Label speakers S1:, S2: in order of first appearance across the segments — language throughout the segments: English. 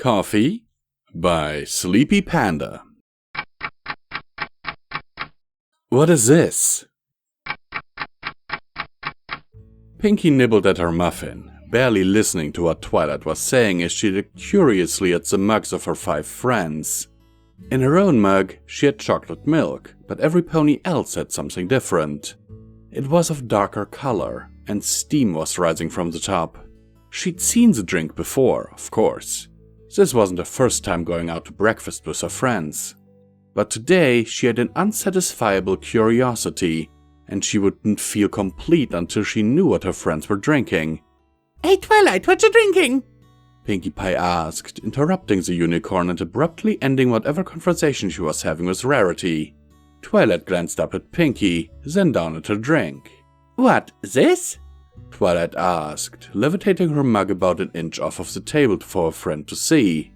S1: Coffee by Sleepy Panda. What is this? Pinky nibbled at her muffin, barely listening to what Twilight was saying as she looked curiously at the mugs of her 5 friends. In her own mug, she had chocolate milk, but every pony else had something different. It was of darker color, and steam was rising from the top. She'd seen the drink before, of course. This wasn't her first time going out to breakfast with her friends. But today she had an unsatisfiable curiosity, and she wouldn't feel complete until she knew what her friends were drinking.
S2: "Hey Twilight, what you drinking?"
S1: Pinkie Pie asked, interrupting the unicorn and abruptly ending whatever conversation she was having with Rarity. Twilight glanced up at Pinkie, then down at her drink.
S2: "What, this?"
S1: Twilight asked, levitating her mug about an inch off of the table for her friend to see.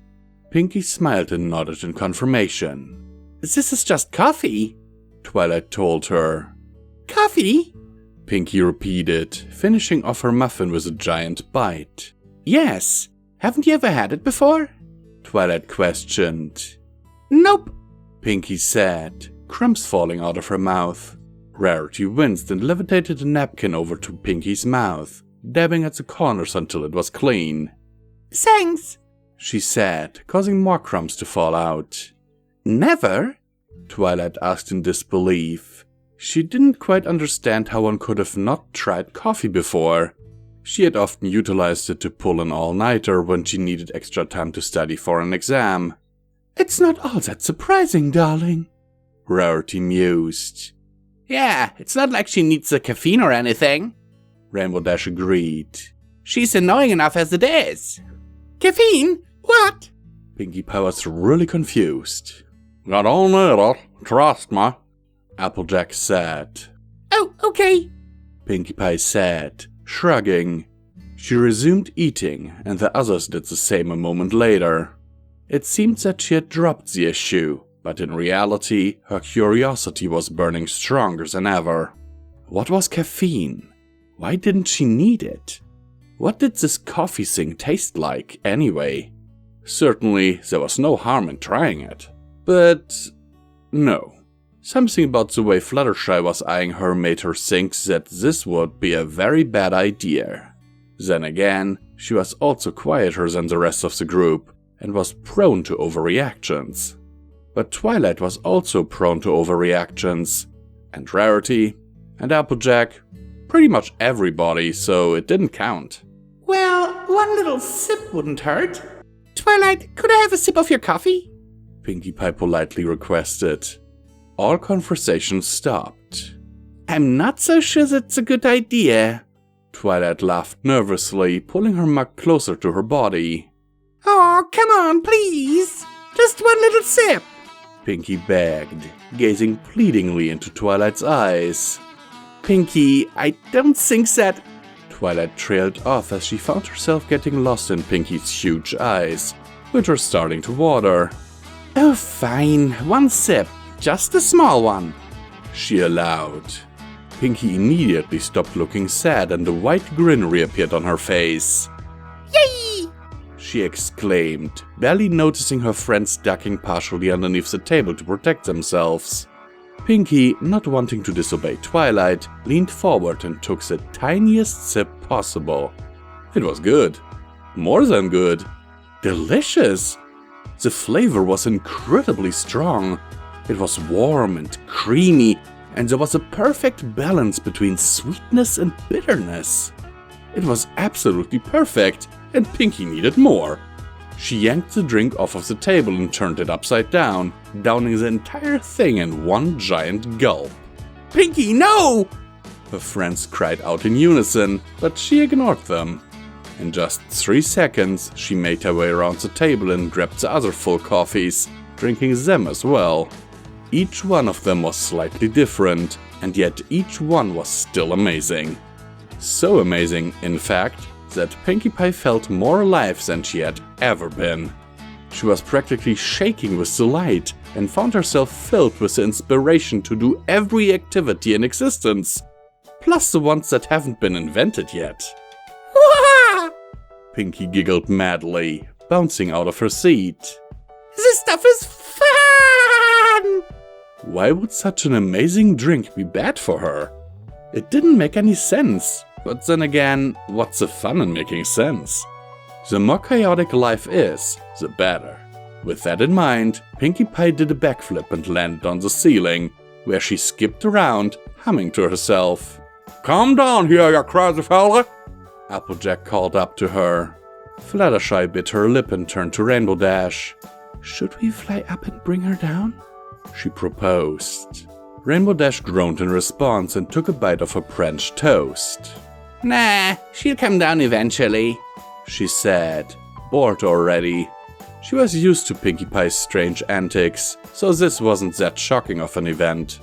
S1: Pinkie smiled and nodded in confirmation.
S2: "This is just coffee,"
S1: Twilight told her.
S2: "Coffee?"
S1: Pinkie repeated, finishing off her muffin with a giant bite.
S2: "Yes. Haven't you ever had it before?"
S1: Twilight questioned.
S2: "Nope,"
S1: Pinkie said, crumbs falling out of her mouth. Rarity winced and levitated a napkin over to Pinkie's mouth, dabbing at the corners until it was clean.
S2: "Thanks,"
S1: she said, causing more crumbs to fall out.
S2: "Never?"
S1: Twilight asked in disbelief. She didn't quite understand how one could have not tried coffee before. She had often utilized it to pull an all-nighter when she needed extra time to study for an exam.
S2: "It's not all that surprising, darling,"
S1: Rarity mused.
S2: "Yeah, it's not like she needs the caffeine or anything,"
S1: Rainbow Dash agreed.
S2: "She's annoying enough as it is." "Caffeine? What?"
S1: Pinkie Pie was really confused.
S3: "You don't need it, trust me,"
S1: Applejack said.
S2: "Oh, okay,"
S1: Pinkie Pie said, shrugging. She resumed eating, and the others did the same a moment later. It seemed that she had dropped the issue, but in reality, her curiosity was burning stronger than ever. What was caffeine? Why didn't she need it? What did this coffee thing taste like, anyway? Certainly, there was no harm in trying it. But no. Something about the way Fluttershy was eyeing her made her think that this would be a very bad idea. Then again, she was also quieter than the rest of the group, and was prone to overreactions. But Twilight was also prone to overreactions, and Rarity, and Applejack, pretty much everybody, so it didn't count.
S2: "Well, one little sip wouldn't hurt. Twilight, could I have a sip of your coffee?"
S1: Pinkie Pie politely requested. All conversation stopped.
S2: "I'm not so sure that's a good idea."
S1: Twilight laughed nervously, pulling her mug closer to her body.
S2: "Oh, come on, please. Just one little sip,"
S1: Pinkie begged, gazing pleadingly into Twilight's eyes.
S2: "Pinkie, I don't think that—"
S1: Twilight trailed off as she found herself getting lost in Pinkie's huge eyes, which were starting to water.
S2: "Oh, fine. One sip. Just a small one,"
S1: she allowed. Pinkie immediately stopped looking sad and a white grin reappeared on her face.
S2: "Yay!"
S1: she exclaimed, barely noticing her friends ducking partially underneath the table to protect themselves. Pinkie, not wanting to disobey Twilight, leaned forward and took the tiniest sip possible. It was good. More than good. Delicious! The flavor was incredibly strong. It was warm and creamy, and there was a perfect balance between sweetness and bitterness. It was absolutely perfect, and Pinkie needed more. She yanked the drink off of the table and turned it upside down, downing the entire thing in one giant gulp.
S2: "Pinkie, no!"
S1: her friends cried out in unison, but she ignored them. In just 3 seconds, she made her way around the table and grabbed the other full coffees, drinking them as well. Each one of them was slightly different, and yet each one was still amazing. So amazing, in fact, that Pinkie Pie felt more alive than she had ever been. She was practically shaking with delight and found herself filled with the inspiration to do every activity in existence, plus the ones that haven't been invented yet.
S2: "Wah!"
S1: Pinkie giggled madly, bouncing out of her seat.
S2: This stuff is fun!
S1: Why would such an amazing drink be bad for her? It didn't make any sense, but then again, what's the fun in making sense? The more chaotic life is, the better. With that in mind, Pinkie Pie did a backflip and landed on the ceiling, where she skipped around, humming to herself.
S3: Come down here, you crazy fella!
S1: Applejack called up to her. Fluttershy bit her lip and turned to Rainbow Dash. Should we fly up and bring her down? She proposed. Rainbow Dash groaned in response and took a bite of her French toast.
S2: Nah, she'll come down eventually,
S1: she said, bored already. She was used to Pinkie Pie's strange antics, so this wasn't that shocking of an event.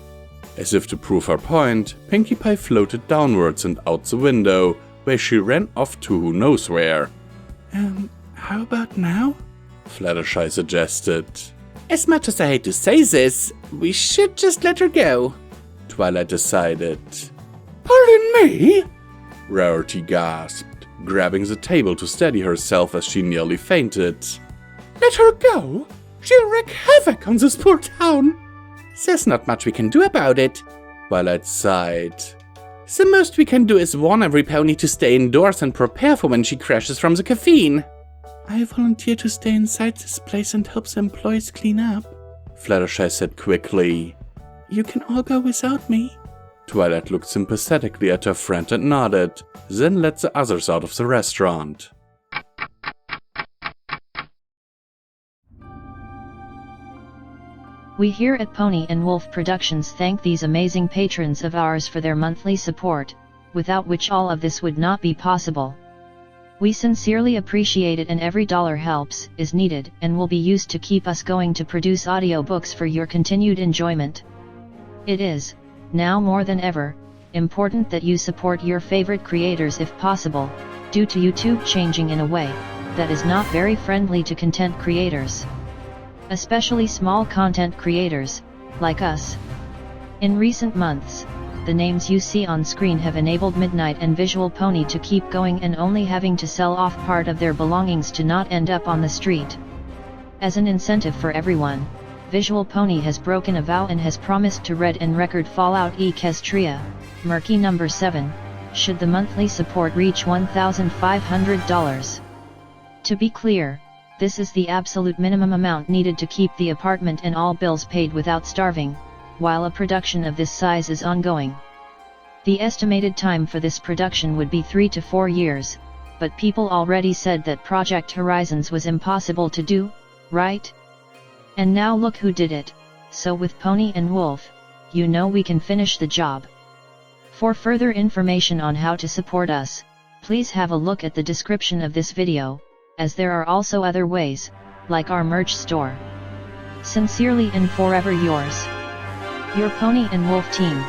S1: As if to prove her point, Pinkie Pie floated downwards and out the window, where she ran off to who knows where.
S2: How about now?
S1: Fluttershy suggested.
S2: As much as I hate to say this, we should just let her go,
S1: Twilight decided.
S2: Pardon me?
S1: Rarity gasped, grabbing the table to steady herself as she nearly fainted.
S2: Let her go? She'll wreak havoc on this poor town. There's not much we can do about it,
S1: Twilight sighed.
S2: The most we can do is warn every pony to stay indoors and prepare for when she crashes from the caffeine. I volunteer to stay inside this place and help the employees clean up,
S1: Fluttershy said quickly.
S2: You can all go without me.
S1: Twilight looked sympathetically at her friend and nodded, then let the others out of the restaurant.
S4: We here at Pony&Wolf Productions thank these amazing patrons of ours for their monthly support, without which all of this would not be possible. We sincerely appreciate it, and every dollar helps, is needed, and will be used to keep us going to produce audiobooks for your continued enjoyment. It is, now more than ever, important that you support your favorite creators if possible, due to YouTube changing in a way that is not very friendly to content creators. Especially small content creators, like us. In recent months, the names you see on screen have enabled Midnight and Visual Pony to keep going and only having to sell off part of their belongings to not end up on the street. As an incentive for everyone, Visual Pony has broken a vow and has promised to read and record Fallout Equestria, Murky number 7, should the monthly support reach $1,500. To be clear, this is the absolute minimum amount needed to keep the apartment and all bills paid without starving, while a production of this size is ongoing. The estimated time for this production would be 3 to 4 years, but people already said that Project Horizons was impossible to do, right? And now look who did it, so with Pony&Wolf, you know we can finish the job. For further information on how to support us, please have a look at the description of this video, as there are also other ways, like our merch store. Sincerely and forever yours, your Pony&Wolf team.